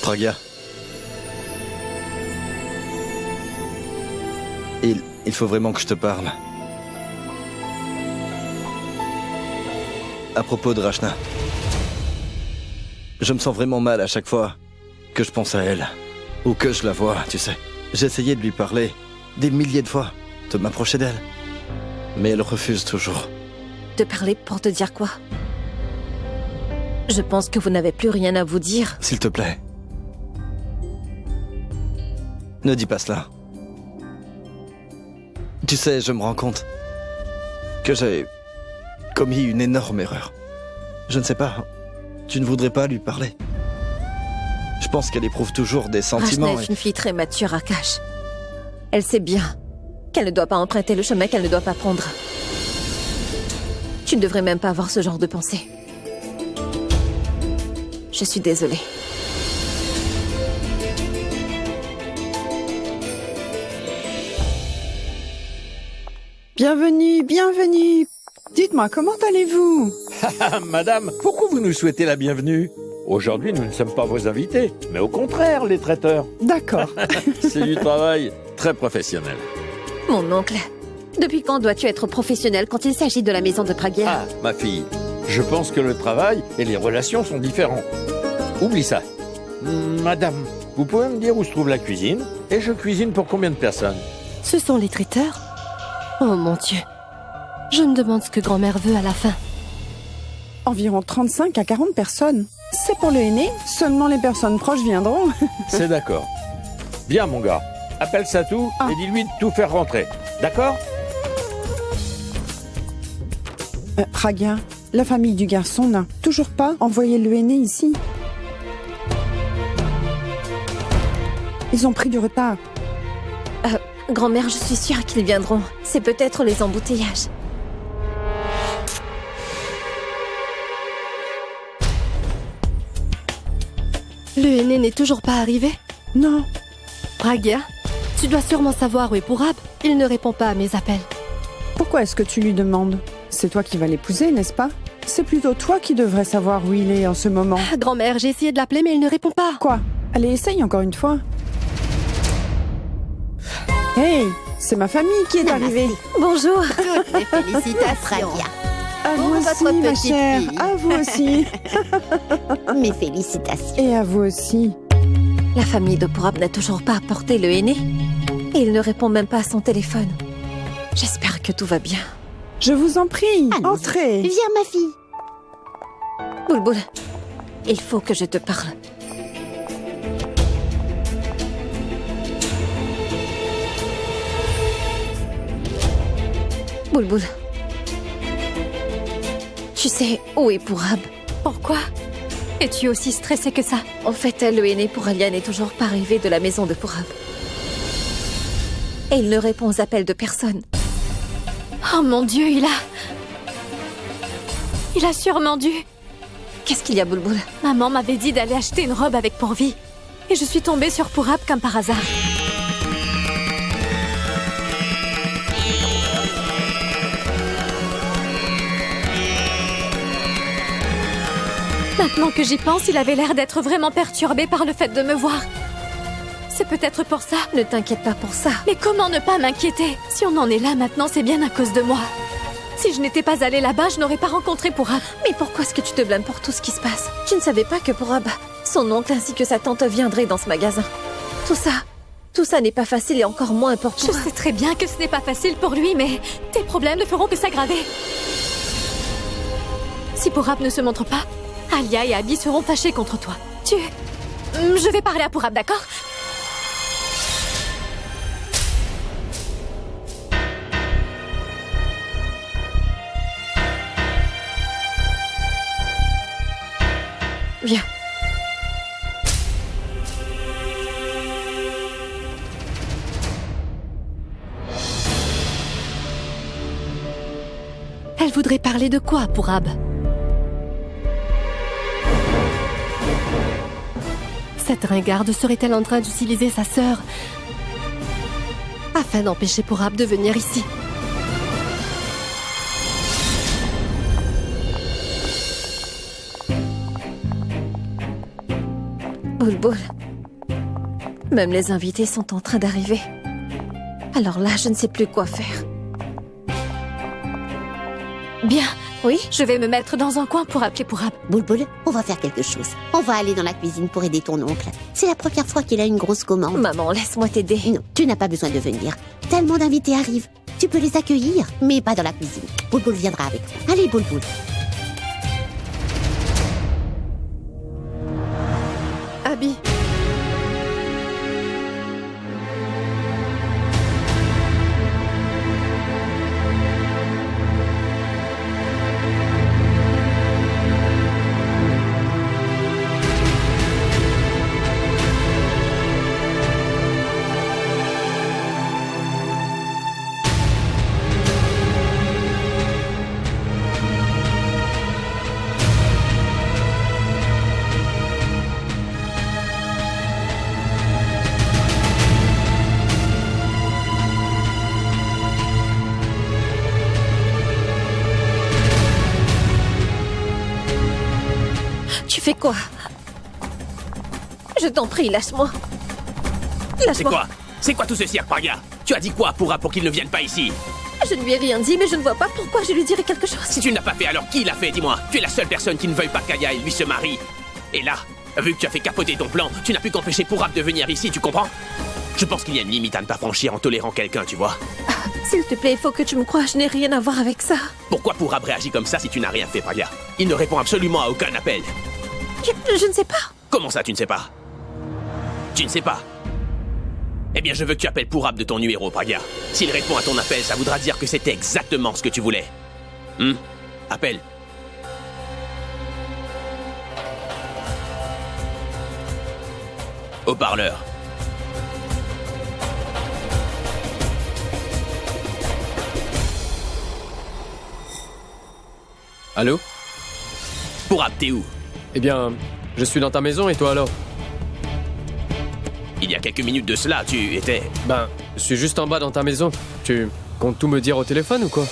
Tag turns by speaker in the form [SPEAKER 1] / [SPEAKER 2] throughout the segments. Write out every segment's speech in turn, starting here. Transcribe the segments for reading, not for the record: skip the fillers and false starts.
[SPEAKER 1] Pragya. Il faut vraiment que je te parle. À propos de Rachna. Je me sens vraiment mal à chaque fois que je pense à elle. Ou que je la vois, tu sais. J'ai essayé de lui parler des milliers de fois, de m'approcher d'elle. Mais elle refuse toujours.
[SPEAKER 2] Te parler pour te dire quoi? Je pense que vous n'avez plus rien à vous dire.
[SPEAKER 1] S'il te plaît. Ne dis pas cela. Tu sais, je me rends compte que j'ai commis une énorme erreur. Je ne sais pas. Tu ne voudrais pas lui parler? Je pense qu'elle éprouve toujours des sentiments.
[SPEAKER 2] Rachna est une fille très mature, Akash. Elle sait bien qu'elle ne doit pas emprunter le chemin qu'elle ne doit pas prendre. Tu ne devrais même pas avoir ce genre de pensée. Je suis désolée.
[SPEAKER 3] Bienvenue, bienvenue. Dites-moi, comment allez-vous?
[SPEAKER 4] Ah, madame, pourquoi vous nous souhaitez la bienvenue? Aujourd'hui, nous ne sommes pas vos invités, mais au contraire, les traiteurs.
[SPEAKER 3] D'accord.
[SPEAKER 4] C'est du travail très professionnel.
[SPEAKER 2] Mon oncle, depuis quand dois-tu être professionnel quand il s'agit de la maison de Pragya?
[SPEAKER 4] Ah, ma fille, je pense que le travail et les relations sont différents. Oublie ça. Madame, vous pouvez me dire où se trouve la cuisine? Et je cuisine pour combien de personnes?
[SPEAKER 5] Ce sont les traiteurs? Oh mon Dieu. Je me demande ce que grand-mère veut à la fin.
[SPEAKER 3] Environ 35 à 40 personnes. C'est pour le aîné, seulement les personnes proches viendront.
[SPEAKER 4] C'est d'accord. Viens, mon gars. Appelle Satou et dis-lui de tout faire rentrer. D'accord?
[SPEAKER 3] Pragya, la famille du garçon n'a toujours pas envoyé le aîné ici. Ils ont pris du retard.
[SPEAKER 2] Grand-mère, je suis sûre qu'ils viendront. C'est peut-être les embouteillages.
[SPEAKER 5] Le aîné n'est toujours pas arrivé?
[SPEAKER 3] Non.
[SPEAKER 5] Pragya, tu dois sûrement savoir où est Purab. Il ne répond pas à mes appels.
[SPEAKER 3] Pourquoi est-ce que tu lui demandes? C'est toi qui vas l'épouser, n'est-ce pas? C'est plutôt toi qui devrais savoir où il est en ce moment.
[SPEAKER 5] Grand-mère, j'ai essayé de l'appeler mais il ne répond pas.
[SPEAKER 3] Quoi? Allez, essaye encore une fois. Hey, c'est ma famille qui est arrivée.
[SPEAKER 2] Bonjour.
[SPEAKER 6] Toutes mes félicitations.
[SPEAKER 3] À vous
[SPEAKER 6] votre
[SPEAKER 3] aussi, ma
[SPEAKER 6] petite
[SPEAKER 3] chère.
[SPEAKER 6] fille.
[SPEAKER 3] À vous aussi.
[SPEAKER 6] Mes félicitations.
[SPEAKER 3] Et à vous aussi.
[SPEAKER 2] La famille de Purab n'a toujours pas apporté le aîné. Et il ne répond même pas à son téléphone. J'espère que tout va bien.
[SPEAKER 3] Je vous en prie,
[SPEAKER 6] Allons-y.
[SPEAKER 3] entrez.
[SPEAKER 6] Viens, ma fille.
[SPEAKER 2] Boulboul, il faut que je te parle. Boulboul. Tu sais où est Purab?
[SPEAKER 5] Pourquoi? Es-tu aussi stressée que ça?
[SPEAKER 2] En fait, le aîné Puralia n'est toujours pas arrivé de la maison de Purab. Et il ne répond aux appels de personne.
[SPEAKER 5] Oh mon Dieu, il a sûrement dû.
[SPEAKER 2] Qu'est-ce qu'il y a, Boulboul?
[SPEAKER 5] Maman m'avait dit d'aller acheter une robe avec pourvie. Et je suis tombée sur Purab comme par hasard. Maintenant que j'y pense, il avait l'air d'être vraiment perturbé par le fait de me voir. C'est peut-être pour ça.
[SPEAKER 2] Ne t'inquiète pas pour ça.
[SPEAKER 5] Mais comment ne pas m'inquiéter? Si on en est là maintenant, c'est bien à cause de moi. Si je n'étais pas allée là-bas, je n'aurais pas rencontré Purab.
[SPEAKER 2] Mais pourquoi est-ce que tu te blâmes pour tout ce qui se passe? Tu ne savais pas que Purab, son oncle ainsi que sa tante viendraient dans ce magasin. Tout ça n'est pas facile et encore moins pour
[SPEAKER 5] Je
[SPEAKER 2] toi.
[SPEAKER 5] sais très bien que ce n'est pas facile pour lui, mais tes problèmes ne feront que s'aggraver. Si Purab ne se montre pas, Alia et Abby seront fâchés contre toi. Je vais parler à Purab, d'accord?
[SPEAKER 2] Viens.
[SPEAKER 5] Elle voudrait parler de quoi, Purab? Cette ringarde serait-elle en train d'utiliser sa sœur afin d'empêcher Purab de venir ici?
[SPEAKER 2] Boulboul. Même les invités sont en train d'arriver. Alors là, je ne sais plus quoi faire.
[SPEAKER 5] Bien,
[SPEAKER 2] Oui?
[SPEAKER 5] je vais me mettre dans un coin pour appeler Pourab.
[SPEAKER 6] Boulboul, on va faire quelque chose. On va aller dans la cuisine pour aider ton oncle. C'est la première fois qu'il a une grosse commande.
[SPEAKER 2] Maman, laisse-moi t'aider.
[SPEAKER 6] Non, tu n'as pas besoin de venir. Tellement d'invités arrivent. Tu peux les accueillir, mais pas dans la cuisine. Boulboul viendra avec toi. Allez, Boulboul.
[SPEAKER 2] Abby. Tu fais quoi? Je t'en prie, lâche-moi.
[SPEAKER 7] C'est
[SPEAKER 2] Lâche-moi.
[SPEAKER 7] quoi? C'est quoi tout ce cirque, Paria? Tu as dit quoi pour qu'il ne vienne pas ici?
[SPEAKER 2] Je ne lui ai rien dit, mais je ne vois pas pourquoi je lui dirais quelque chose.
[SPEAKER 7] Si tu ne l'as pas fait, alors qui l'a fait, dis-moi? Tu es la seule personne qui ne veuille pas qu'Aya et lui se marient. Et là, vu que tu as fait capoter ton plan, tu n'as pu qu'empêcher Pourab de venir ici, tu comprends? Je pense qu'il y a une limite à ne pas franchir en tolérant quelqu'un, tu vois.
[SPEAKER 2] S'il te plaît, il faut que tu me croies, je n'ai rien à voir avec ça.
[SPEAKER 7] Pourquoi Pourab réagit comme ça si tu n'as rien fait, Paria? Il ne répond absolument à aucun appel.
[SPEAKER 2] Je ne sais pas.
[SPEAKER 7] Comment ça, tu ne sais pas? Tu ne sais pas? Eh bien, je veux que tu appelles Pourab de ton numéro, Paria. S'il répond à ton appel, ça voudra dire que c'était exactement ce que tu voulais. Appelle. Haut-parleur.
[SPEAKER 8] Allô?
[SPEAKER 7] Pourab, t'es où?
[SPEAKER 8] Eh bien, je suis dans ta maison et toi alors?
[SPEAKER 7] Il y a quelques minutes de cela, tu étais...
[SPEAKER 8] Ben, je suis juste en bas dans ta maison. Tu comptes tout me dire au téléphone ou quoi?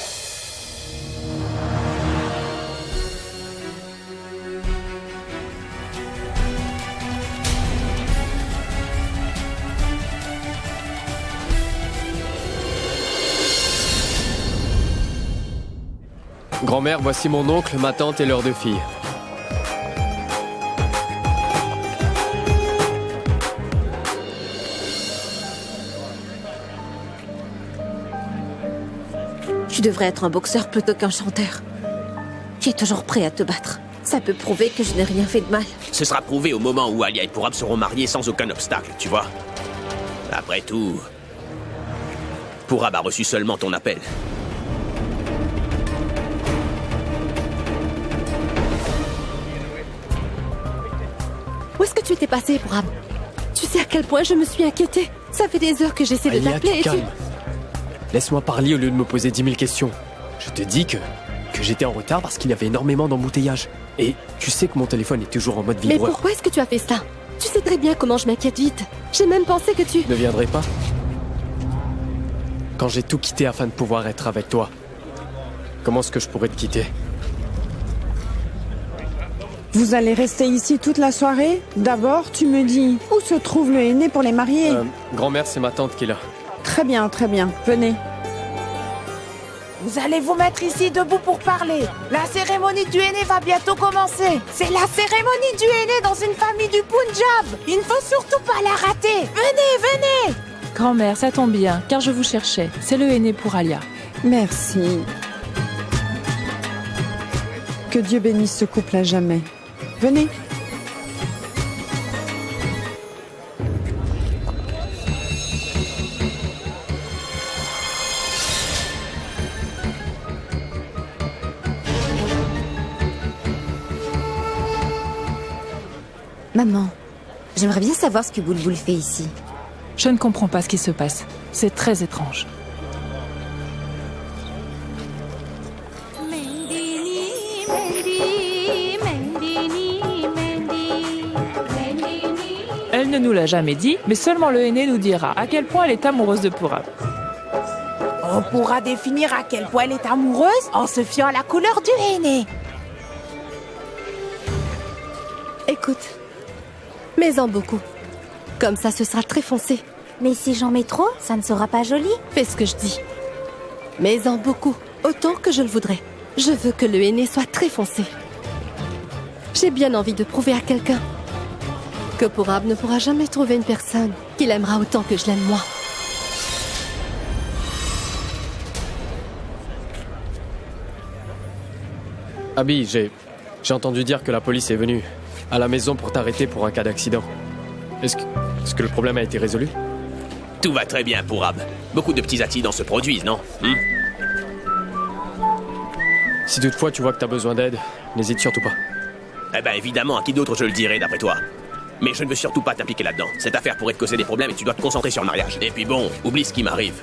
[SPEAKER 8] Grand-mère, voici mon oncle, ma tante et leurs deux filles.
[SPEAKER 2] Tu devrais être un boxeur plutôt qu'un chanteur. Tu es toujours prêt à te battre. Ça peut prouver que je n'ai rien fait de mal.
[SPEAKER 7] Ce sera prouvé au moment où Alia et Pourab seront mariés sans aucun obstacle, tu vois. Après tout... Pourab a reçu seulement ton appel.
[SPEAKER 5] Où est-ce que tu étais passé, Pourab? Tu sais à quel point je me suis inquiétée. Ça fait des heures que j'essaie de
[SPEAKER 8] Alia,
[SPEAKER 5] t'appeler
[SPEAKER 8] tu
[SPEAKER 5] et tu...
[SPEAKER 8] calmes. Laisse-moi parler au lieu de me poser 10 000 questions. Je te dis que j'étais en retard parce qu'il y avait énormément d'embouteillages. Et tu sais que mon téléphone est toujours en mode
[SPEAKER 5] Mais
[SPEAKER 8] vibreur.
[SPEAKER 5] pourquoi est-ce que tu as fait ça? Tu sais très bien comment je m'inquiète vite. J'ai même pensé que tu...
[SPEAKER 8] Ne viendrais pas? Quand j'ai tout quitté afin de pouvoir être avec toi, comment est-ce que je pourrais te quitter?
[SPEAKER 3] Vous allez rester ici toute la soirée? D'abord, tu me dis où se trouve le aîné pour les marier.
[SPEAKER 8] Grand-mère, c'est ma tante qui est là.
[SPEAKER 3] Très bien, venez.
[SPEAKER 9] Vous allez vous mettre ici debout pour parler. La cérémonie du aîné va bientôt commencer. C'est la cérémonie du aîné dans une famille du Punjab. Il ne faut surtout pas la rater. Venez.
[SPEAKER 10] Grand-mère, ça tombe bien, car je vous cherchais. C'est le aîné pour Alia.
[SPEAKER 3] Merci. Que Dieu bénisse ce couple à jamais. Venez.
[SPEAKER 6] Maman, j'aimerais bien savoir ce que Boulboul fait ici.
[SPEAKER 10] Je ne comprends pas ce qui se passe. C'est très étrange. Elle ne nous l'a jamais dit, mais seulement le aîné nous dira à quel point elle est amoureuse de Pourab.
[SPEAKER 9] On pourra définir à quel point elle est amoureuse en se fiant à la couleur du aîné.
[SPEAKER 2] Écoute, Mets-en beaucoup. Comme ça, ce sera très foncé.
[SPEAKER 5] Mais si j'en mets trop, ça ne sera pas joli.
[SPEAKER 2] Fais ce que je dis. Mets-en beaucoup, autant que je le voudrais. Je veux que le henné soit très foncé. J'ai bien envie de prouver à quelqu'un que Pourab ne pourra jamais trouver une personne qui l'aimera autant que je l'aime moi.
[SPEAKER 8] Abby, j'ai entendu dire que la police est venue à la maison pour t'arrêter pour un cas d'accident. Est-ce que le problème a été résolu?
[SPEAKER 7] Tout va très bien, Pourab. Beaucoup de petits accidents se produisent, non?
[SPEAKER 8] Si toutefois tu vois que t'as besoin d'aide, n'hésite surtout pas.
[SPEAKER 7] Eh ben évidemment, à qui d'autre je le dirai d'après toi? Mais je ne veux surtout pas t'impliquer là-dedans. Cette affaire pourrait te causer des problèmes et tu dois te concentrer sur le mariage. Et puis bon, oublie ce qui m'arrive.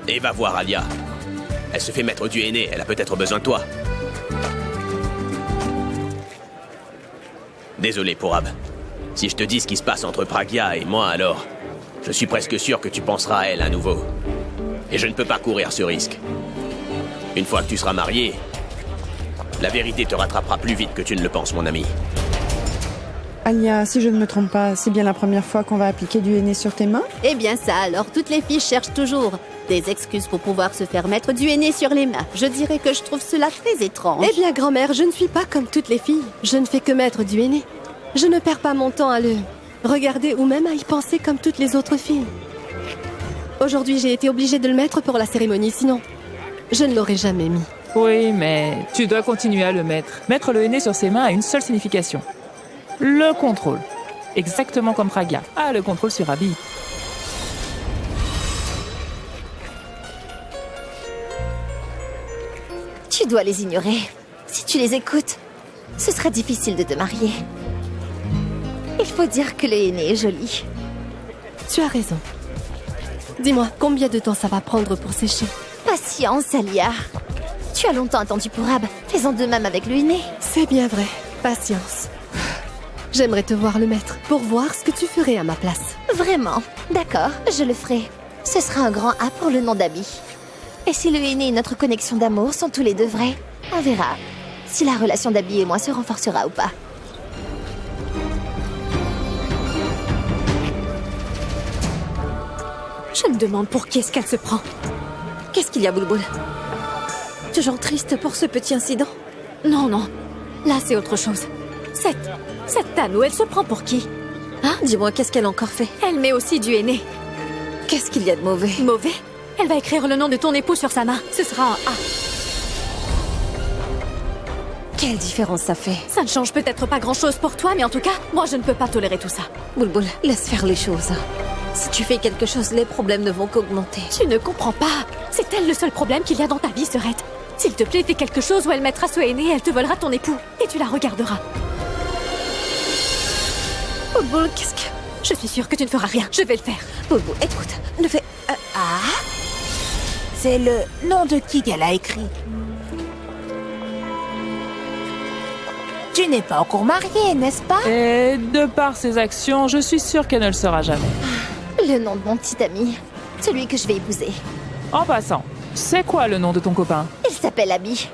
[SPEAKER 7] Et va voir Alia. Elle se fait mettre du henné, elle a peut-être besoin de toi. Désolé, Pourab. Si je te dis ce qui se passe entre Pragya et moi, alors... je suis presque sûr que tu penseras à elle à nouveau. Et je ne peux pas courir ce risque. Une fois que tu seras marié, la vérité te rattrapera plus vite que tu ne le penses, mon ami.
[SPEAKER 3] Alia, si je ne me trompe pas, c'est bien la première fois qu'on va appliquer du henné sur tes mains?
[SPEAKER 6] Eh bien ça, alors toutes les filles cherchent toujours des excuses pour pouvoir se faire mettre du henné sur les mains. Je dirais que je trouve cela très étrange.
[SPEAKER 2] Eh bien, grand-mère, je ne suis pas comme toutes les filles. Je ne fais que mettre du henné. Je ne perds pas mon temps à le regarder ou même à y penser comme toutes les autres filles. Aujourd'hui, j'ai été obligée de le mettre pour la cérémonie, sinon je ne l'aurais jamais mis.
[SPEAKER 10] Oui, mais tu dois continuer à le mettre. Mettre le henné sur ses mains a une seule signification. Le contrôle. Exactement comme Pragya a le contrôle sur Abby.
[SPEAKER 6] Tu dois les ignorer. Si tu les écoutes, ce sera difficile de te marier. Il faut dire que le henné est joli.
[SPEAKER 2] Tu as raison. Dis-moi, combien de temps ça va prendre pour sécher?
[SPEAKER 6] Patience, Alia. Tu as longtemps attendu Pourab. Fais-en de même avec le henné.
[SPEAKER 2] C'est bien vrai. Patience. J'aimerais te voir le mettre pour voir ce que tu ferais à ma place.
[SPEAKER 6] Vraiment? D'accord, je le ferai. Ce sera un grand A pour le nom d'Abby. Et si le henné et notre connexion d'amour sont tous les deux vrais, on verra si la relation d'Abby et moi se renforcera ou pas.
[SPEAKER 5] Je me demande pour qui est-ce qu'elle se prend.
[SPEAKER 2] Qu'est-ce qu'il y a, Boulboul? Toujours triste pour ce petit incident?
[SPEAKER 5] Non, non. Là, c'est autre chose. Cette Tanou, elle se prend pour qui?
[SPEAKER 2] Hein? Dis-moi, qu'est-ce qu'elle a encore fait?
[SPEAKER 5] Elle met aussi du henné.
[SPEAKER 2] Qu'est-ce qu'il y a de mauvais?
[SPEAKER 5] Mauvais? Elle va écrire le nom de ton époux sur sa main. Ce sera un A.
[SPEAKER 2] Quelle différence ça fait?
[SPEAKER 5] Ça ne change peut-être pas grand-chose pour toi, mais en tout cas, moi, je ne peux pas tolérer tout ça.
[SPEAKER 2] Boulboul, laisse faire les choses. Si tu fais quelque chose, les problèmes ne vont qu'augmenter.
[SPEAKER 5] Tu ne comprends pas. C'est elle le seul problème qu'il y a dans ta vie, Serette. S'il te plaît, fais quelque chose ou elle mettra ce henné et elle te volera ton époux. Et tu la regarderas.
[SPEAKER 2] Boulboul, qu'est-ce que...
[SPEAKER 5] Je suis sûre que tu ne feras rien. Je vais le faire.
[SPEAKER 2] Boulboul, écoute, ne fais...
[SPEAKER 9] C'est le nom de qui qu'elle a écrit. Tu n'es pas encore mariée, n'est-ce pas?
[SPEAKER 10] Et de par ses actions, je suis sûre qu'elle ne le sera jamais.
[SPEAKER 6] Le nom de mon petit ami, celui que je vais épouser.
[SPEAKER 10] En passant, c'est quoi le nom de ton copain?
[SPEAKER 6] Il s'appelle Abby.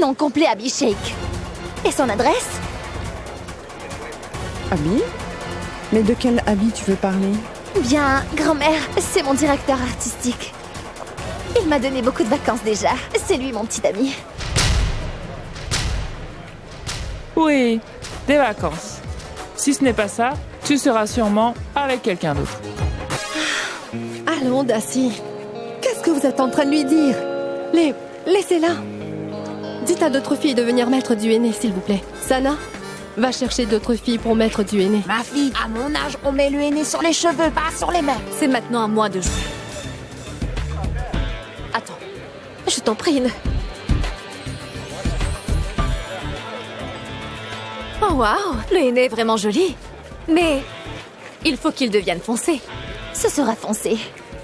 [SPEAKER 6] Nom complet Abby Shake. Et son adresse?
[SPEAKER 3] Abby? Mais de quel Abby tu veux parler?
[SPEAKER 6] Bien, grand-mère, c'est mon directeur artistique. Il m'a donné beaucoup de vacances déjà. C'est lui mon petit ami.
[SPEAKER 10] Oui, des vacances. Si ce n'est pas ça, tu seras sûrement avec quelqu'un d'autre.
[SPEAKER 2] Allons, Daci. Qu'est-ce que vous êtes en train de lui dire? Laissez-la. Dites à d'autres filles de venir mettre du henné, s'il vous plaît. Sana, va chercher d'autres filles pour mettre du henné.
[SPEAKER 9] Ma fille, à mon âge, on met le henné sur les cheveux, pas sur les mains.
[SPEAKER 5] C'est maintenant à moi de jouer.
[SPEAKER 2] Attends, je t'en prie.
[SPEAKER 5] Oh waouh, le henné est vraiment joli. Mais il faut qu'il devienne foncé.
[SPEAKER 6] Ce sera foncé.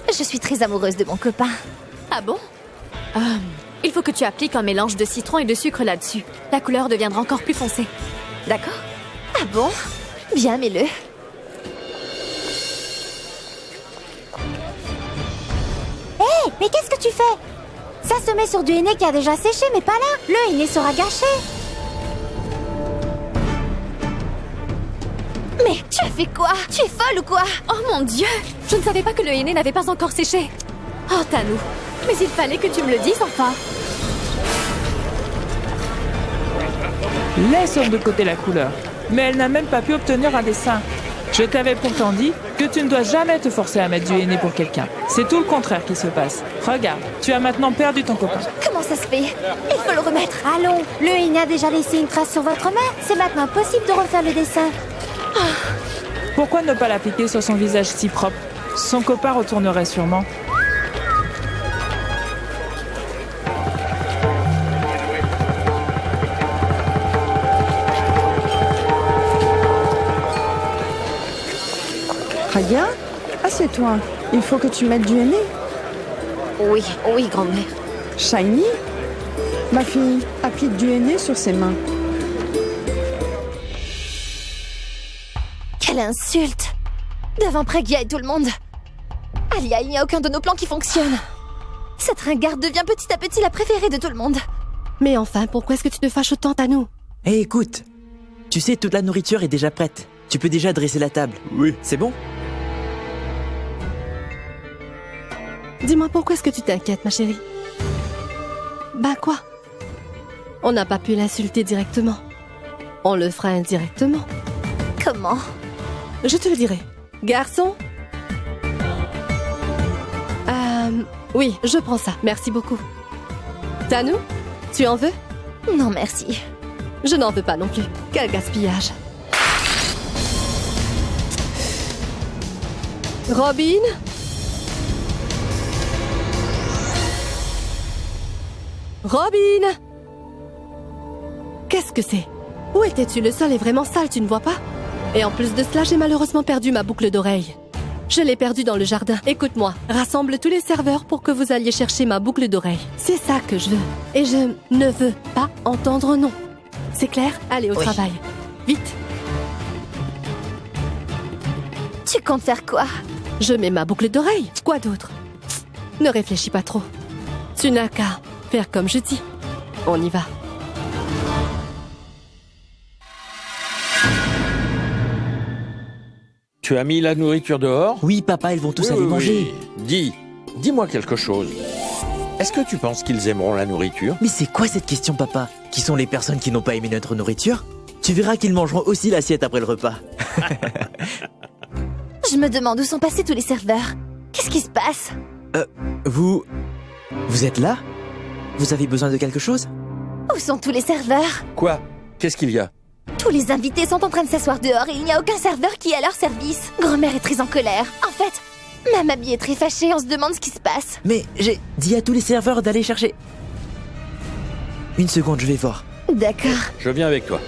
[SPEAKER 6] Je suis très amoureuse de mon copain.
[SPEAKER 5] Ah bon? Il faut que tu appliques un mélange de citron et de sucre là-dessus. La couleur deviendra encore plus foncée. D'accord?
[SPEAKER 6] Ah bon? Bien, mets-le. Mais qu'est-ce que tu fais? Ça se met sur du henné qui a déjà séché, mais pas là. Le henné sera gâché. Mais tu as fait quoi? Tu es folle ou quoi?
[SPEAKER 5] Oh mon Dieu! Je ne savais pas que le henné n'avait pas encore séché. Oh, Tanou, mais il fallait que tu me le dises enfin.
[SPEAKER 10] Laissons de côté la couleur. Mais elle n'a même pas pu obtenir un dessin. Je t'avais pourtant dit que tu ne dois jamais te forcer à mettre du henné pour quelqu'un. C'est tout le contraire qui se passe. Regarde, tu as maintenant perdu ton copain.
[SPEAKER 6] Comment ça se fait? Il faut le remettre. Allons, le henné a déjà laissé une trace sur votre main. C'est maintenant possible de refaire le dessin.
[SPEAKER 10] Pourquoi ne pas l'appliquer sur son visage si propre? Son copain retournerait sûrement.
[SPEAKER 3] Pragia, assieds-toi. Il faut que tu mettes du henné.
[SPEAKER 6] Oui, oui, grand-mère.
[SPEAKER 3] Shiny, ma fille, applique du henné sur ses mains.
[SPEAKER 6] Quelle insulte! Devant Pragia et tout le monde. Alia, il n'y a aucun de nos plans qui fonctionne. Cette ringarde devient petit à petit la préférée de tout le monde.
[SPEAKER 2] Mais enfin, pourquoi est-ce que tu te fâches autant, Tanou?
[SPEAKER 11] Hé, écoute. Tu sais, toute la nourriture est déjà prête. Tu peux déjà dresser la table.
[SPEAKER 1] Oui.
[SPEAKER 11] C'est bon?
[SPEAKER 2] Dis-moi, pourquoi est-ce que tu t'inquiètes, ma chérie? Bah quoi? On n'a pas pu l'insulter directement. On le fera indirectement.
[SPEAKER 6] Comment?
[SPEAKER 2] Je te le dirai. Garçon? Oui, je prends ça. Merci beaucoup. Tanou? Tu en veux?
[SPEAKER 6] Non, merci.
[SPEAKER 2] Je n'en veux pas non plus. Quel gaspillage. Robin? Robin! Qu'est-ce que c'est? Où étais-tu? Le sol est vraiment sale, tu ne vois pas? Et en plus de cela, j'ai malheureusement perdu ma boucle d'oreille. Je l'ai perdue dans le jardin. Écoute-moi, rassemble tous les serveurs pour que vous alliez chercher ma boucle d'oreille. C'est ça que je veux. Et je ne veux pas entendre non. C'est clair? Allez au travail. Vite.
[SPEAKER 6] Tu comptes faire quoi?
[SPEAKER 2] Je mets ma boucle d'oreille. Quoi d'autre? Ne réfléchis pas trop. Tu n'as qu'à faire comme je dis. On y va.
[SPEAKER 4] Tu as mis la nourriture dehors?
[SPEAKER 11] Oui, papa, ils vont tous aller manger.
[SPEAKER 4] Dis-moi quelque chose. Est-ce que tu penses qu'ils aimeront la nourriture?
[SPEAKER 11] Mais c'est quoi cette question, papa? Qui sont les personnes qui n'ont pas aimé notre nourriture? Tu verras qu'ils mangeront aussi l'assiette après le repas.
[SPEAKER 6] Je me demande où sont passés tous les serveurs. Qu'est-ce qui se passe?
[SPEAKER 11] Vous êtes là? Vous avez besoin de quelque chose?
[SPEAKER 6] Où sont tous les serveurs?
[SPEAKER 4] Quoi? Qu'est-ce qu'il y a?
[SPEAKER 6] Tous les invités sont en train de s'asseoir dehors et il n'y a aucun serveur qui est à leur service. Grand-mère est très en colère. En fait, ma mamie est très fâchée, on se demande ce qui se passe.
[SPEAKER 11] Mais j'ai dit à tous les serveurs d'aller chercher. Une seconde, je vais voir.
[SPEAKER 6] D'accord.
[SPEAKER 4] Je viens avec toi.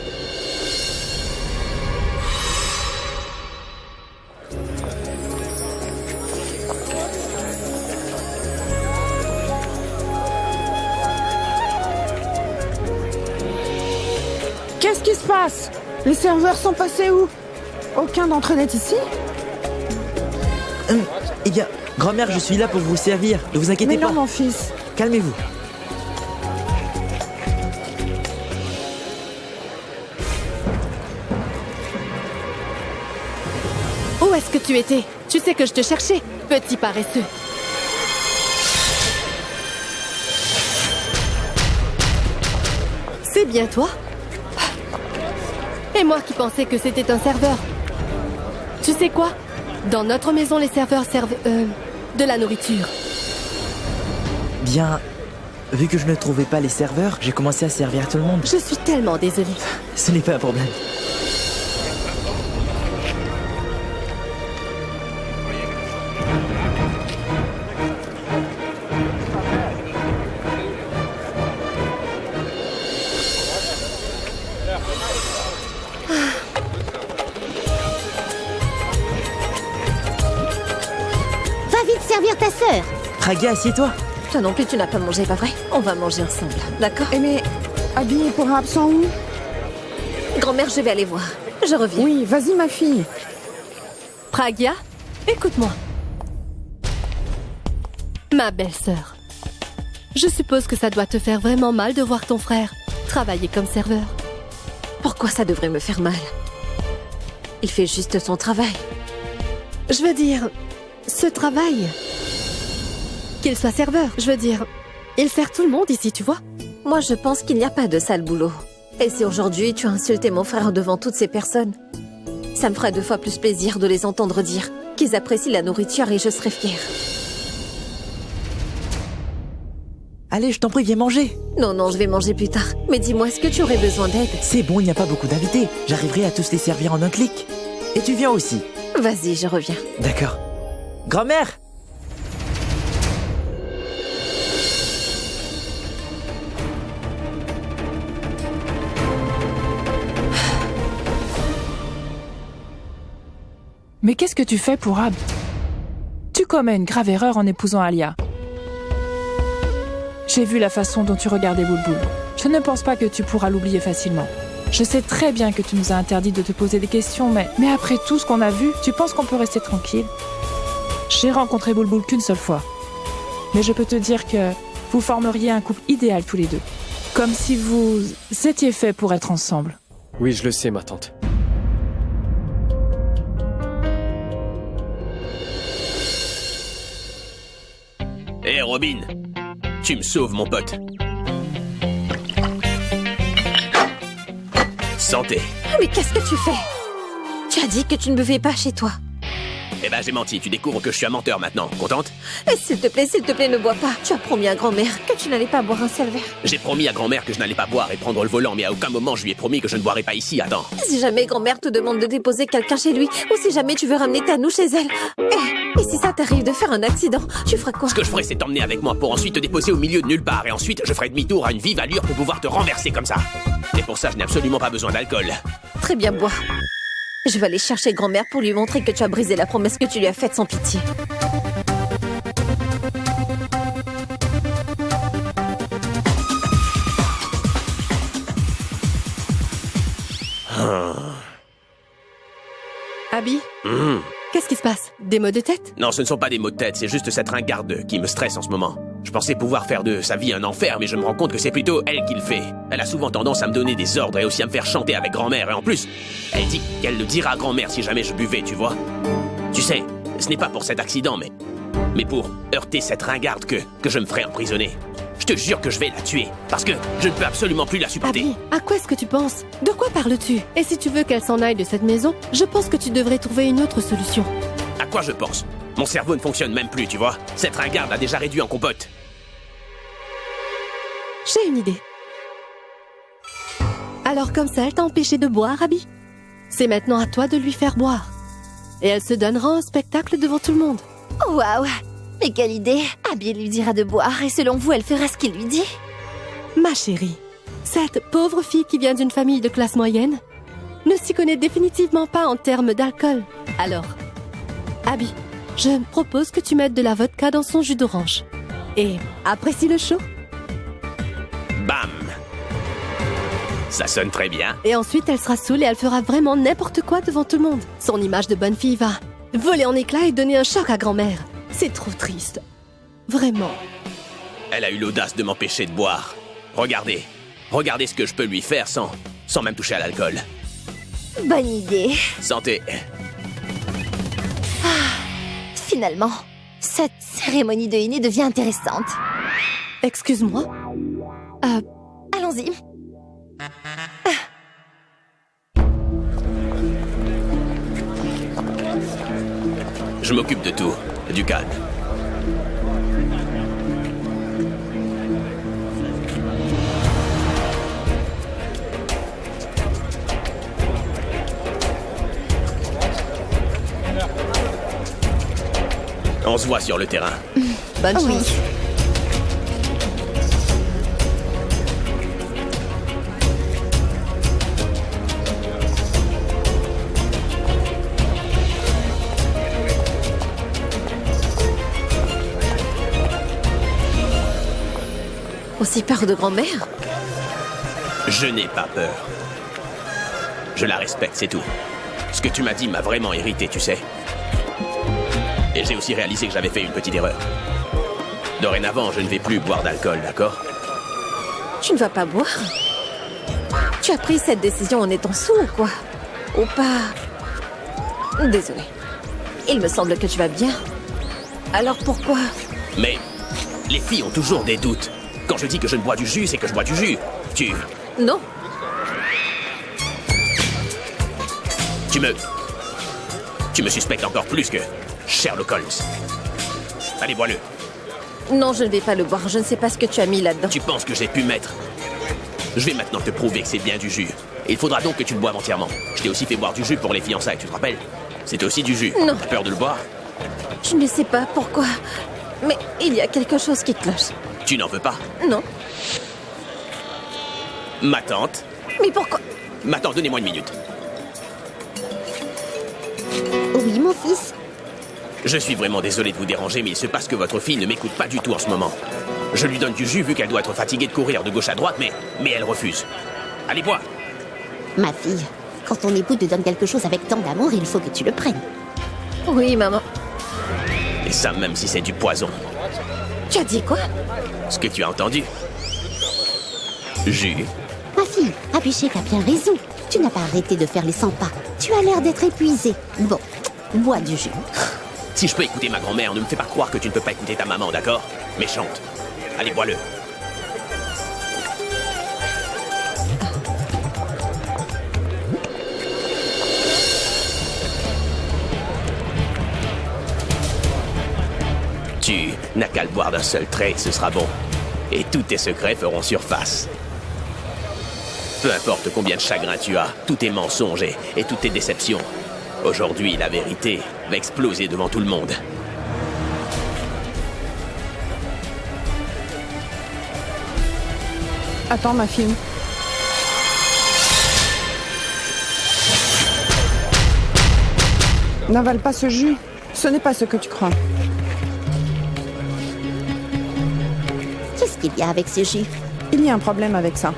[SPEAKER 3] Qu'est-ce qui se passe? Les serveurs sont passés où? Aucun d'entre eux n'est ici?
[SPEAKER 11] Eh bien, grand-mère, je suis là pour vous servir. Ne vous inquiétez
[SPEAKER 3] Mais
[SPEAKER 11] pas.
[SPEAKER 3] non, mon fils.
[SPEAKER 11] Calmez-vous.
[SPEAKER 2] Où est-ce que tu étais? Tu sais que je te cherchais, petit paresseux. C'est bien toi? Et moi qui pensais que c'était un serveur. Tu sais quoi? Dans notre maison, les serveurs servent, de la nourriture.
[SPEAKER 11] Bien, vu que je ne trouvais pas les serveurs, j'ai commencé à servir tout le monde.
[SPEAKER 2] Je suis tellement désolée.
[SPEAKER 11] Ce n'est pas un problème.
[SPEAKER 6] Va vite servir ta sœur.
[SPEAKER 11] Pragia, assieds-toi.
[SPEAKER 6] Toi non plus, tu n'as pas mangé, pas vrai? On va manger ensemble, d'accord?
[SPEAKER 3] Eh mais, Abby et Porab sont où?
[SPEAKER 6] Grand-mère, je vais aller voir. Je reviens.
[SPEAKER 3] Oui, vas-y ma fille.
[SPEAKER 2] Pragia, écoute-moi. Ma belle-sœur, je suppose que ça doit te faire vraiment mal de voir ton frère travailler comme serveur.
[SPEAKER 12] Pourquoi ça devrait me faire mal? Il fait juste son travail.
[SPEAKER 2] Je veux dire, ce travail... Qu'il soit serveur, je veux dire, il sert tout le monde ici, tu vois.
[SPEAKER 12] Moi, je pense qu'il n'y a pas de sale boulot. Et si aujourd'hui tu as insulté mon frère devant toutes ces personnes, ça me ferait 2 fois plus plaisir de les entendre dire qu'ils apprécient la nourriture et je serais fière.
[SPEAKER 11] Allez, je t'en prie, viens manger.
[SPEAKER 12] Non, je vais manger plus tard. Mais dis-moi, est-ce que tu aurais besoin d'aide?
[SPEAKER 11] C'est bon, il n'y a pas beaucoup d'invités. J'arriverai à tous les servir en un clic. Et tu viens aussi.
[SPEAKER 12] Vas-y, je reviens.
[SPEAKER 11] D'accord. Grand-mère!
[SPEAKER 10] Mais qu'est-ce que tu fais pour Ab? Tu commets une grave erreur en épousant Alia. J'ai vu la façon dont tu regardais Bulbul. Je ne pense pas que tu pourras l'oublier facilement. Je sais très bien que tu nous as interdit de te poser des questions, mais après tout ce qu'on a vu, tu penses qu'on peut rester tranquille? J'ai rencontré Bulbul qu'une seule fois. Mais je peux te dire que vous formeriez un couple idéal tous les deux. Comme si vous étiez faits pour être ensemble.
[SPEAKER 8] Oui, je le sais, ma tante.
[SPEAKER 7] Hé, Robin, tu me sauves, mon pote. Santé.
[SPEAKER 12] Mais qu'est-ce que tu fais? Tu as dit que tu ne buvais pas chez toi.
[SPEAKER 7] Eh ben, j'ai menti, tu découvres que je suis un menteur maintenant. Contente?
[SPEAKER 12] Et s'il te plaît, ne bois pas. Tu as promis à grand-mère que tu n'allais pas boire un seul verre.
[SPEAKER 7] J'ai promis à grand-mère que je n'allais pas boire et prendre le volant, mais à aucun moment je lui ai promis que je ne boirais pas ici, attends.
[SPEAKER 12] Si jamais grand-mère te demande de déposer quelqu'un chez lui, ou si jamais tu veux ramener Tanou chez elle, et si ça t'arrive de faire un accident, tu feras quoi?
[SPEAKER 7] Ce que je ferai, c'est t'emmener avec moi pour ensuite te déposer au milieu de nulle part, et ensuite je ferai demi-tour à une vive allure pour pouvoir te renverser comme ça. Et pour ça, je n'ai absolument pas besoin d'alcool.
[SPEAKER 12] Très bien, bois. Je vais aller chercher grand-mère pour lui montrer que tu as brisé la promesse que tu lui as faite sans pitié.
[SPEAKER 2] Abby, qu'est-ce qui se passe? Des maux de tête?
[SPEAKER 7] Non, ce ne sont pas des maux de tête, c'est juste cette ringarde qui me stresse en ce moment. Je pensais pouvoir faire de sa vie un enfer, mais je me rends compte que c'est plutôt elle qui le fait. Elle a souvent tendance à me donner des ordres et aussi à me faire chanter avec grand-mère. Et en plus, elle dit qu'elle le dira à grand-mère si jamais je buvais, tu vois. Tu sais, ce n'est pas pour cet accident, mais pour heurter cette ringarde que je me ferai emprisonner. Je te jure que je vais la tuer, parce que je ne peux absolument plus la supporter.
[SPEAKER 2] Abby, à quoi est-ce que tu penses? De quoi parles-tu? Et si tu veux qu'elle s'en aille de cette maison, je pense que tu devrais trouver une autre solution.
[SPEAKER 7] À quoi je pense? Mon cerveau ne fonctionne même plus, tu vois. Cette ringarde a déjà réduit en compote.
[SPEAKER 2] J'ai une idée. Alors comme ça, elle t'a empêché de boire, Abby? C'est maintenant à toi de lui faire boire. Et elle se donnera en spectacle devant tout le monde.
[SPEAKER 6] Waouh! Mais quelle idée! Abby lui dira de boire et selon vous, elle fera ce qu'il lui dit?
[SPEAKER 2] Ma chérie, cette pauvre fille qui vient d'une famille de classe moyenne ne s'y connaît définitivement pas en termes d'alcool. Alors, Abby, je me propose que tu mettes de la vodka dans son jus d'orange. Et apprécie le show.
[SPEAKER 7] Bam! Ça sonne très bien.
[SPEAKER 2] Et ensuite, elle sera saoule et elle fera vraiment n'importe quoi devant tout le monde. Son image de bonne fille va voler en éclats et donner un choc à grand-mère. C'est trop triste. Vraiment.
[SPEAKER 7] Elle a eu l'audace de m'empêcher de boire. Regardez ce que je peux lui faire sans même toucher à l'alcool.
[SPEAKER 6] Bonne idée.
[SPEAKER 7] Santé.
[SPEAKER 6] Finalement, cette cérémonie de henné devient intéressante.
[SPEAKER 2] Excuse-moi.
[SPEAKER 6] Allons-y.
[SPEAKER 7] Je m'occupe de tout. Du calme. On se voit sur le terrain.
[SPEAKER 2] Bonne chance.
[SPEAKER 6] Oui.
[SPEAKER 12] Aussi peur de grand-mère?
[SPEAKER 7] Je n'ai pas peur. Je la respecte, c'est tout. Ce que tu m'as dit m'a vraiment irrité, tu sais. Et j'ai aussi réalisé que j'avais fait une petite erreur. Dorénavant, je ne vais plus boire d'alcool, d'accord?
[SPEAKER 12] Tu ne vas pas boire? Tu as pris cette décision en étant sous ou quoi? Ou pas? Désolée. Il me semble que tu vas bien. Alors pourquoi?
[SPEAKER 7] Mais les filles ont toujours des doutes. Quand je dis que je ne bois du jus, c'est que je bois du jus.
[SPEAKER 12] Non.
[SPEAKER 7] Tu me suspectes encore plus que Sherlock Holmes. Allez, bois-le.
[SPEAKER 12] Non, je ne vais pas le boire. Je ne sais pas ce que tu as mis là-dedans.
[SPEAKER 7] Tu penses que j'ai pu mettre? Je vais maintenant te prouver que c'est bien du jus. Et il faudra donc que tu le boives entièrement. Je t'ai aussi fait boire du jus pour les fiançailles, tu te rappelles? C'était aussi du jus.
[SPEAKER 12] Non.
[SPEAKER 7] T'as peur de le boire?
[SPEAKER 12] Je ne sais pas pourquoi. Mais il y a quelque chose qui cloche.
[SPEAKER 7] Tu n'en veux pas?
[SPEAKER 12] Non.
[SPEAKER 7] Ma tante?
[SPEAKER 12] Mais pourquoi?
[SPEAKER 7] Ma tante, donnez-moi une minute.
[SPEAKER 6] Oui, mon fils.
[SPEAKER 7] Je suis vraiment désolé de vous déranger, mais il se passe que votre fille ne m'écoute pas du tout en ce moment. Je lui donne du jus vu qu'elle doit être fatiguée de courir de gauche à droite, mais elle refuse. Allez, bois!
[SPEAKER 6] Ma fille, quand ton époux te donne quelque chose avec tant d'amour, il faut que tu le prennes.
[SPEAKER 12] Oui, maman.
[SPEAKER 7] Et ça, même si c'est du poison.
[SPEAKER 12] Tu as dit quoi?
[SPEAKER 7] Ce que tu as entendu. Jus.
[SPEAKER 6] Ma fille, Abhishek a bien raison. Tu n'as pas arrêté de faire les 100 pas. Tu as l'air d'être épuisée. Bon, bois du jus.
[SPEAKER 7] Si je peux écouter ma grand-mère, ne me fais pas croire que tu ne peux pas écouter ta maman, d'accord? Méchante. Allez, bois-le. Tu n'as qu'à le boire d'un seul trait, ce sera bon. Et tous tes secrets feront surface. Peu importe combien de chagrin tu as, tous tes mensonges et toutes tes déceptions. Aujourd'hui, la vérité va exploser devant tout le monde.
[SPEAKER 3] Attends, ma fille. N'avale pas ce jus. Ce n'est pas ce que tu crois.
[SPEAKER 6] Qu'est-ce qu'il y a avec ce jus?
[SPEAKER 3] Il y a un problème avec ça.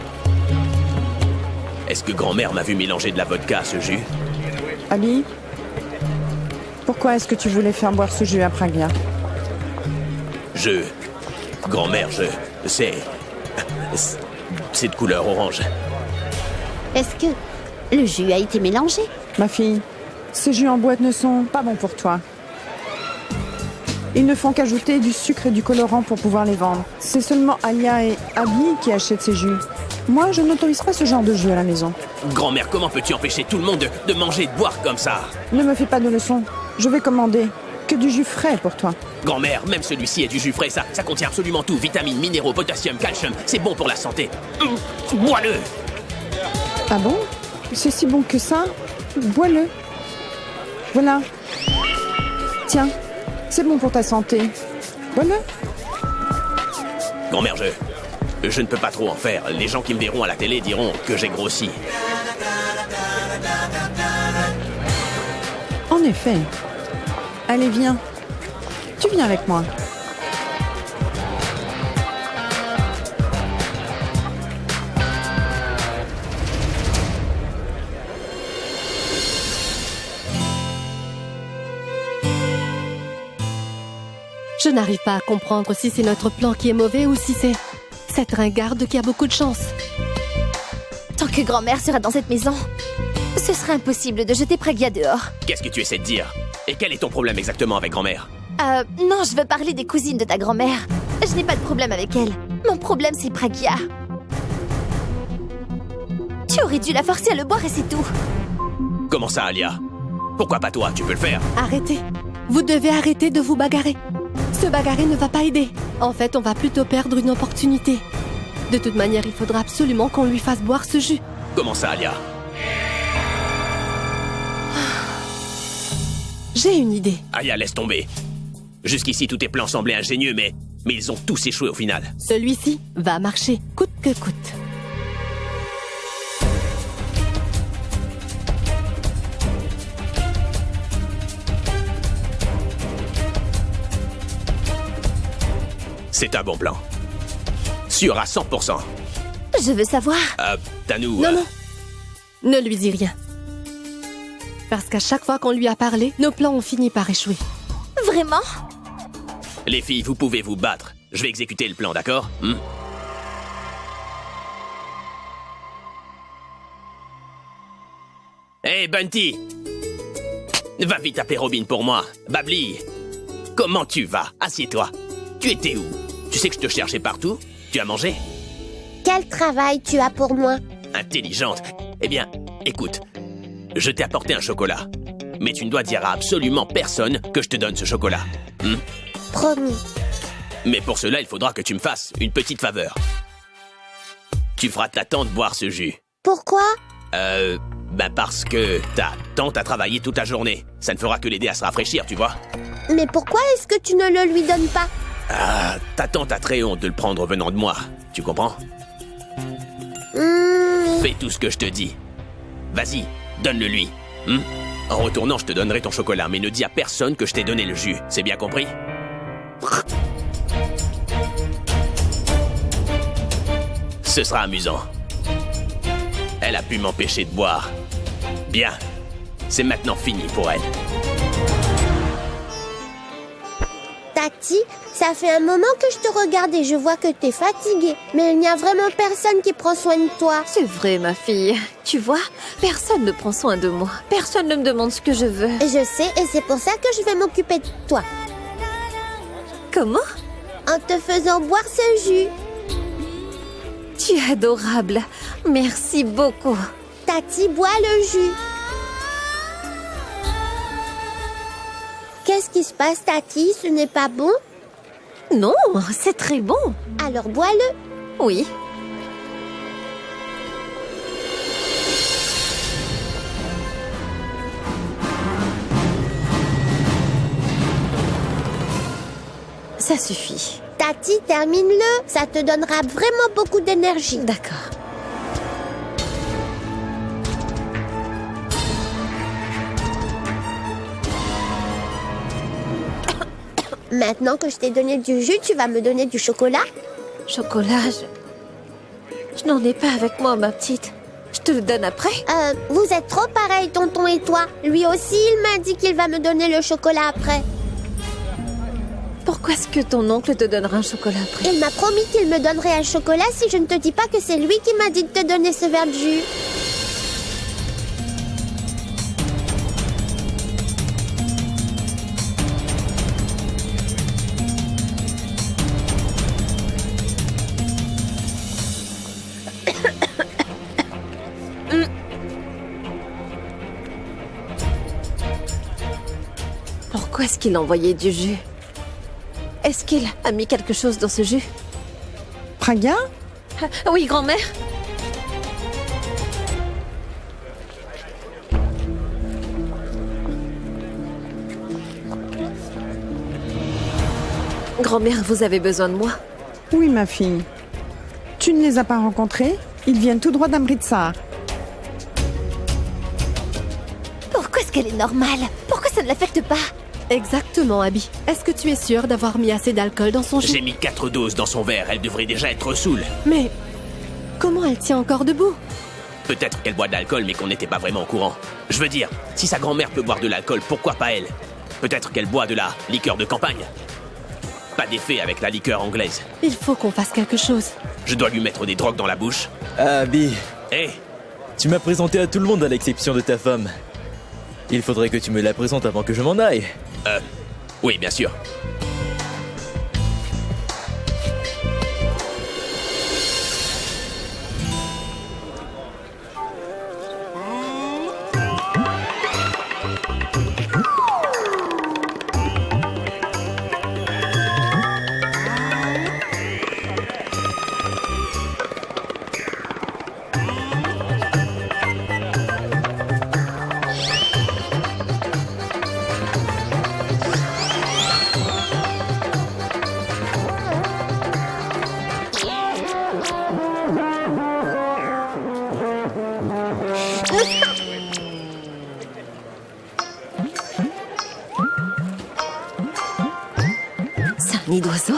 [SPEAKER 7] Est-ce que grand-mère m'a vu mélanger de la vodka à ce jus?
[SPEAKER 3] Abby, pourquoi est-ce que tu voulais faire boire ce jus à Pragya?
[SPEAKER 7] Grand-mère, c'est de couleur orange.
[SPEAKER 6] Est-ce que le jus a été mélangé?
[SPEAKER 3] Ma fille, ces jus en boîte ne sont pas bons pour toi. Ils ne font qu'ajouter du sucre et du colorant pour pouvoir les vendre. C'est seulement Alia et Abby qui achètent ces jus. Moi, je n'autorise pas ce genre de jus à la maison.
[SPEAKER 7] Grand-mère, comment peux-tu empêcher tout le monde de manger et de boire comme ça?
[SPEAKER 3] Ne me fais pas de leçons. Je vais commander que du jus frais pour toi.
[SPEAKER 7] Grand-mère, même celui-ci est du jus frais, ça contient absolument tout. Vitamines, minéraux, potassium, calcium, c'est bon pour la santé. Bois-le!
[SPEAKER 3] Ah bon? C'est si bon que ça? Bois-le. Voilà. Tiens, c'est bon pour ta santé. Bois-le.
[SPEAKER 7] Grand-mère, je ne peux pas trop en faire. Les gens qui me verront à la télé diront que j'ai grossi.
[SPEAKER 3] En effet. Allez, viens. Tu viens avec moi.
[SPEAKER 2] Je n'arrive pas à comprendre si c'est notre plan qui est mauvais ou si c'est cette ringarde qui a beaucoup de chance.
[SPEAKER 6] Tant que grand-mère sera dans cette maison, ce sera impossible de jeter Pragya dehors.
[SPEAKER 7] Qu'est-ce que tu essaies de dire? Et quel est ton problème exactement avec grand-mère?
[SPEAKER 6] Non, je veux parler des cousines de ta grand-mère. Je n'ai pas de problème avec elle. Mon problème, c'est Pragya. Tu aurais dû la forcer à le boire et c'est tout.
[SPEAKER 7] Comment ça, Alia? Pourquoi pas toi? Tu peux le faire.
[SPEAKER 2] Arrêtez. Vous devez arrêter de vous bagarrer. Se bagarrer ne va pas aider. En fait, on va plutôt perdre une opportunité. De toute manière, il faudra absolument qu'on lui fasse boire ce jus.
[SPEAKER 7] Comment ça, Alia?
[SPEAKER 2] J'ai une idée.
[SPEAKER 7] Alia, laisse tomber. Jusqu'ici, tous tes plans semblaient ingénieux, mais ils ont tous échoué au final.
[SPEAKER 2] Celui-ci va marcher, coûte que coûte.
[SPEAKER 7] C'est un bon plan. Sûr à 100%.
[SPEAKER 6] Je veux savoir.
[SPEAKER 7] Tanou...
[SPEAKER 2] Non. Ne lui dis rien. Parce qu'à chaque fois qu'on lui a parlé, nos plans ont fini par échouer.
[SPEAKER 6] Vraiment?
[SPEAKER 7] Les filles, vous pouvez vous battre. Je vais exécuter le plan, d'accord? Hey, Bunty! Va vite appeler Robin pour moi. Babli! Comment tu vas? Assieds-toi. Tu étais où? Tu sais que je te cherchais partout? Tu as mangé?
[SPEAKER 13] Quel travail tu as pour moi?
[SPEAKER 7] Intelligente. Eh bien, écoute. Je t'ai apporté un chocolat. Mais tu ne dois dire à absolument personne que je te donne ce chocolat.
[SPEAKER 13] Promis.
[SPEAKER 7] Mais pour cela, il faudra que tu me fasses une petite faveur. Tu feras ta tante boire ce jus.
[SPEAKER 13] Pourquoi?
[SPEAKER 7] Parce que ta tante a travaillé toute la journée. Ça ne fera que l'aider à se rafraîchir, tu vois.
[SPEAKER 13] Mais pourquoi est-ce que tu ne le lui donnes pas?
[SPEAKER 7] Ah, ta tante a très honte de le prendre venant de moi. Tu comprends? Fais tout ce que je te dis. Vas-y, donne-le lui. En retournant, je te donnerai ton chocolat, mais ne dis à personne que je t'ai donné le jus. C'est bien compris? Ce sera amusant. Elle a pu m'empêcher de boire. Bien. C'est maintenant fini pour elle.
[SPEAKER 13] Tati, ça fait un moment que je te regarde et je vois que t'es fatiguée. Mais il n'y a vraiment personne qui prend soin de toi.
[SPEAKER 12] C'est vrai, ma fille. Tu vois, personne ne prend soin de moi. Personne ne me demande ce que je veux.
[SPEAKER 13] Je sais, et c'est pour ça que je vais m'occuper de toi.
[SPEAKER 12] Comment?
[SPEAKER 13] En te faisant boire ce jus.
[SPEAKER 12] Tu es adorable. Merci beaucoup.
[SPEAKER 13] Tati, bois le jus. Qu'est-ce qui se passe, Tati? Ce n'est pas bon?
[SPEAKER 12] Non, c'est très bon.
[SPEAKER 13] Alors bois-le.
[SPEAKER 12] Oui. Ça suffit.
[SPEAKER 13] Tati, termine-le. Ça te donnera vraiment beaucoup d'énergie.
[SPEAKER 12] D'accord.
[SPEAKER 13] Maintenant que je t'ai donné du jus, tu vas me donner du chocolat?
[SPEAKER 12] Chocolat, je n'en ai pas avec moi, ma petite. Je te le donne après.
[SPEAKER 13] Vous êtes trop pareils, tonton et toi. Lui aussi, il m'a dit qu'il va me donner le chocolat après.
[SPEAKER 12] Pourquoi est-ce que ton oncle te donnera un chocolat après?
[SPEAKER 13] Il m'a promis qu'il me donnerait un chocolat si je ne te dis pas que c'est lui qui m'a dit de te donner ce verre de jus.
[SPEAKER 12] Pourquoi est-ce qu'il a envoyé du jus? Est-ce qu'il a mis quelque chose dans ce jus?
[SPEAKER 3] Praga?
[SPEAKER 12] Oui, grand-mère. Grand-mère, vous avez besoin de moi?
[SPEAKER 3] Oui, ma fille. Tu ne les as pas rencontrés? Ils viennent tout droit d'Amritsar.
[SPEAKER 13] Pourquoi est-ce qu'elle est normale? Pourquoi ça ne l'affecte pas?
[SPEAKER 2] Exactement, Abby. Est-ce que tu es sûre d'avoir mis assez d'alcool dans son jus?
[SPEAKER 7] J'ai mis 4 doses dans son verre. Elle devrait déjà être saoule.
[SPEAKER 2] Mais comment elle tient encore debout?
[SPEAKER 7] Peut-être qu'elle boit de l'alcool, mais qu'on n'était pas vraiment au courant. Je veux dire, si sa grand-mère peut boire de l'alcool, pourquoi pas elle? Peut-être qu'elle boit de la liqueur de campagne. Pas d'effet avec la liqueur anglaise.
[SPEAKER 2] Il faut qu'on fasse quelque chose.
[SPEAKER 7] Je dois lui mettre des drogues dans la bouche.
[SPEAKER 11] Abby,
[SPEAKER 7] Hé,
[SPEAKER 11] tu m'as présenté à tout le monde à l'exception de ta femme. Il faudrait que tu me la présentes avant que je m'en aille.
[SPEAKER 7] oui, bien sûr.
[SPEAKER 12] C'est un nid d'oiseau?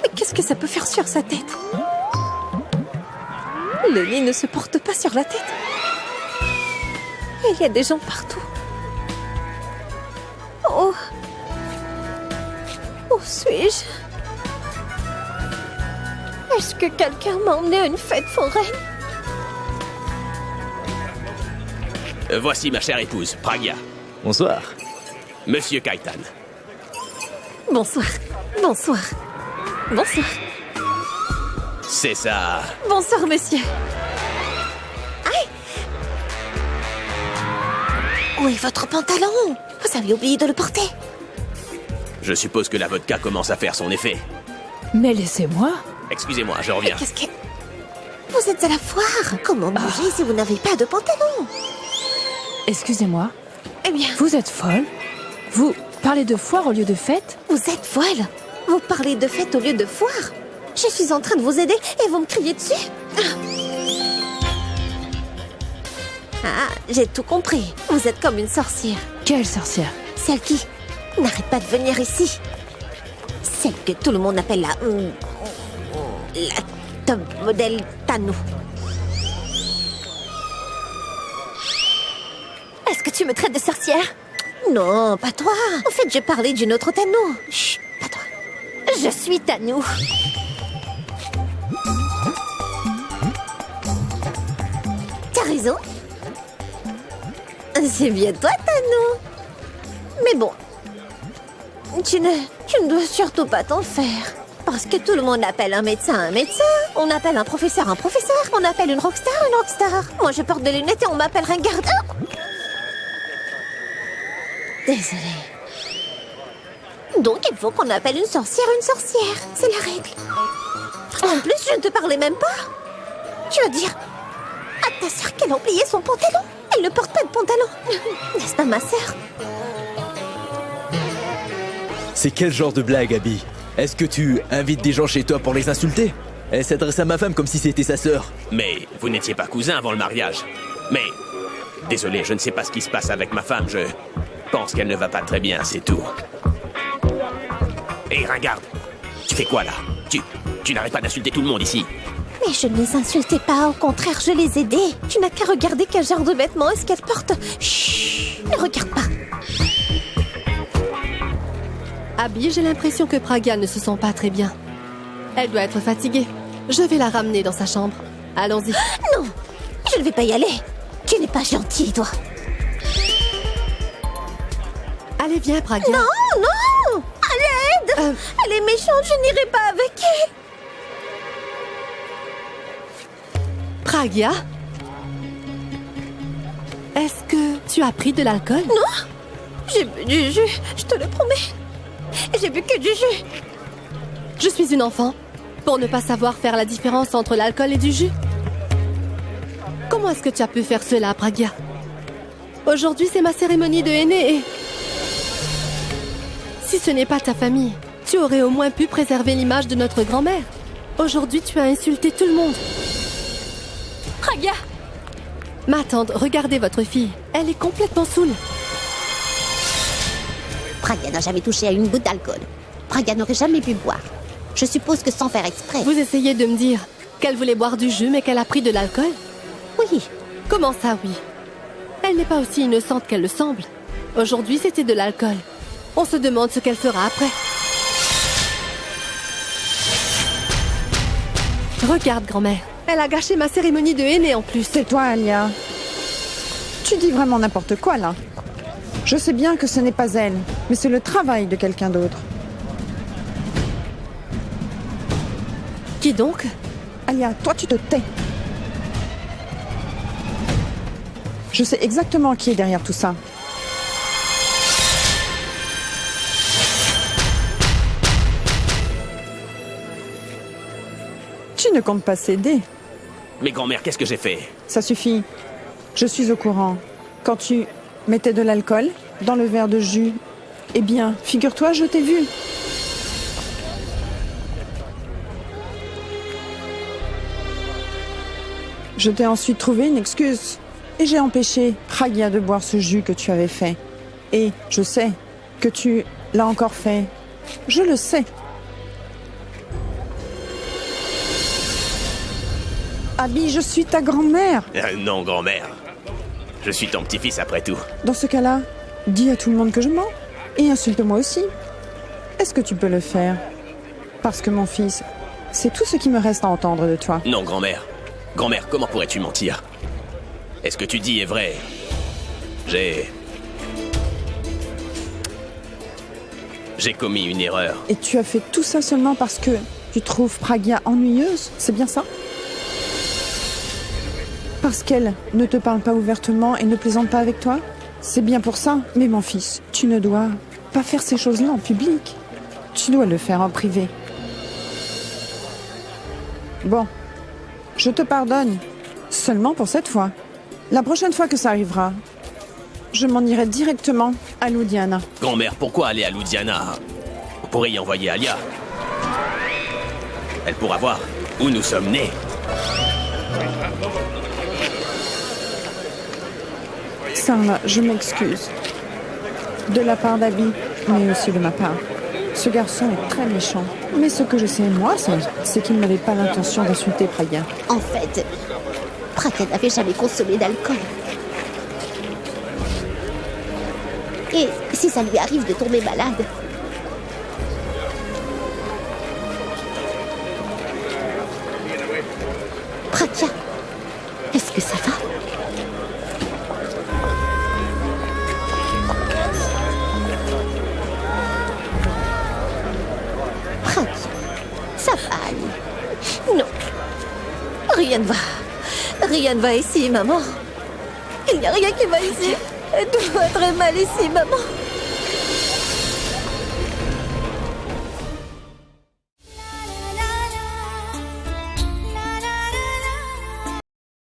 [SPEAKER 12] Mais qu'est-ce que ça peut faire sur sa tête? Le nid ne se porte pas sur la tête. Il y a des gens partout. Oh. Où suis-je? Est-ce que quelqu'un m'a emmené à une fête foraine?
[SPEAKER 7] Voici ma chère épouse, Pragya.
[SPEAKER 11] Bonsoir.
[SPEAKER 7] Monsieur Kaitan.
[SPEAKER 12] Bonsoir. Bonsoir. Bonsoir.
[SPEAKER 7] C'est ça.
[SPEAKER 12] Bonsoir, monsieur. Aïe! Où est votre pantalon? Vous avez oublié de le porter.
[SPEAKER 7] Je suppose que la vodka commence à faire son effet.
[SPEAKER 10] Mais laissez-moi.
[SPEAKER 7] Excusez-moi, je reviens.
[SPEAKER 12] Qu'est-ce que... Vous êtes à la foire. Comment bouger si vous n'avez pas de pantalon?
[SPEAKER 10] Excusez-moi.
[SPEAKER 12] Eh bien...
[SPEAKER 10] Vous êtes folle? Vous parlez de foire au lieu de fête?
[SPEAKER 12] Vous êtes folle? Vous parlez de fête au lieu de foire? Je suis en train de vous aider et vous me criez dessus? Ah, j'ai tout compris. Vous êtes comme une sorcière.
[SPEAKER 10] Quelle sorcière?
[SPEAKER 12] Celle qui n'arrête pas de venir ici. Celle que tout le monde appelle la top modèle Tano. Est-ce que tu me traites de sorcière? Non, pas toi. En fait, je parlais d'une autre Tano. Chut, pas toi. Je suis Tano. T'as raison. C'est bien toi, Tano. Mais bon, tu ne dois surtout pas t'en faire. Parce que tout le monde appelle un médecin, on appelle un professeur, on appelle une rockstar. Moi, je porte des lunettes et on m'appelle ringarde. Désolée. Donc, il faut qu'on appelle une sorcière. C'est la règle. En plus, je ne te parlais même pas. Tu vas dire à ta sœur qu'elle a oublié son pantalon. Elle ne porte pas de pantalon. N'est-ce pas, ma sœur?
[SPEAKER 11] C'est quel genre de blague, Abby? Est-ce que tu invites des gens chez toi pour les insulter? Elle s'adresse à ma femme comme si c'était sa sœur.
[SPEAKER 7] Mais vous n'étiez pas cousins avant le mariage. Mais... Désolé, je ne sais pas ce qui se passe avec ma femme, je pense qu'elle ne va pas très bien, c'est tout. Hé, ringarde, tu fais quoi là? Tu n'arrêtes pas d'insulter tout le monde ici.
[SPEAKER 12] Mais je ne les insultais pas, au contraire, je les aidais. Tu n'as qu'à regarder quel genre de vêtements est-ce qu'elle porte. Chut, ne regarde pas.
[SPEAKER 2] Abby, j'ai l'impression que Pragya ne se sent pas très bien. Elle doit être fatiguée. Je vais la ramener dans sa chambre. Allons-y.
[SPEAKER 12] Non, je ne vais pas y aller. Tu n'es pas gentil, toi.
[SPEAKER 2] Allez, viens, Pragya.
[SPEAKER 12] Non, à l'aide. Elle est méchante, je n'irai pas avec elle.
[SPEAKER 2] Pragya, est-ce que tu as pris de l'alcool?
[SPEAKER 12] Non, j'ai bu du jus, je te le promets. J'ai bu que du jus.
[SPEAKER 2] Je suis une enfant. Pour ne pas savoir faire la différence entre l'alcool et du jus. Comment est-ce que tu as pu faire cela, Pragya? Aujourd'hui, c'est ma cérémonie de aîné et... Si ce n'est pas ta famille, tu aurais au moins pu préserver l'image de notre grand-mère. Aujourd'hui, tu as insulté tout le monde.
[SPEAKER 5] Pragya!
[SPEAKER 2] Ma tante, regardez votre fille. Elle est complètement saoule.
[SPEAKER 6] Pragya n'a jamais touché à une goutte d'alcool. Pragya n'aurait jamais pu boire. Je suppose que sans faire exprès.
[SPEAKER 2] Vous essayez de me dire qu'elle voulait boire du jus, mais qu'elle a pris de l'alcool?
[SPEAKER 6] Oui.
[SPEAKER 2] Comment ça, oui? Elle n'est pas aussi innocente qu'elle le semble. Aujourd'hui, c'était de l'alcool. On se demande ce qu'elle fera après. Regarde, grand-mère. Elle a gâché ma cérémonie de aîné en plus.
[SPEAKER 3] C'est toi, Alia. Tu dis vraiment n'importe quoi, là. Je sais bien que ce n'est pas elle, mais c'est le travail de quelqu'un d'autre.
[SPEAKER 2] Qui donc?
[SPEAKER 3] Alia, toi, tu te tais. Je sais exactement qui est derrière tout ça. Tu ne comptes pas céder.
[SPEAKER 7] Mais grand-mère, qu'est-ce que j'ai fait?
[SPEAKER 3] Ça suffit. Je suis au courant. Quand tu mettais de l'alcool dans le verre de jus, eh bien, figure-toi, je t'ai vu. Je t'ai ensuite trouvé une excuse. Et j'ai empêché Pragya de boire ce jus que tu avais fait. Et je sais que tu l'as encore fait. Je le sais. Abby, je suis ta grand-mère.
[SPEAKER 7] Non, grand-mère. Je suis ton petit-fils après tout.
[SPEAKER 3] Dans ce cas-là, dis à tout le monde que je mens. Et insulte-moi aussi. Est-ce que tu peux le faire? Parce que mon fils C'est tout ce qui me reste à entendre de toi.
[SPEAKER 7] Non, grand-mère. Grand-mère, comment pourrais-tu mentir? Est-ce que tu dis est vrai? J'ai commis une erreur.
[SPEAKER 3] Et tu as fait tout ça seulement parce que tu trouves Pragya ennuyeuse? C'est bien ça? Parce qu'elle ne te parle pas ouvertement et ne plaisante pas avec toi? C'est bien pour ça. Mais mon fils, tu ne dois pas faire ces choses-là en public. Tu dois le faire en privé. Bon, je te pardonne. Seulement pour cette fois. La prochaine fois que ça arrivera, je m'en irai directement à Loudiana.
[SPEAKER 7] Grand-mère, pourquoi aller à Loudiana? On pourrait y envoyer Alia. Elle pourra voir où nous sommes nés.
[SPEAKER 3] Sarla, je m'excuse. De la part d'Abby, mais aussi de ma part. Ce garçon est très méchant. Mais ce que je sais, moi, c'est qu'il n'avait pas l'intention d'insulter Pragya.
[SPEAKER 6] En fait, Pragya n'avait jamais consommé d'alcool. Et si ça lui arrive de tomber malade? Pragya, est-ce que ça va? Pragya, ça va aller. Non, rien ne va. Rien ne va ici, maman. Il n'y a rien qui va ici. Tout va très mal ici, maman.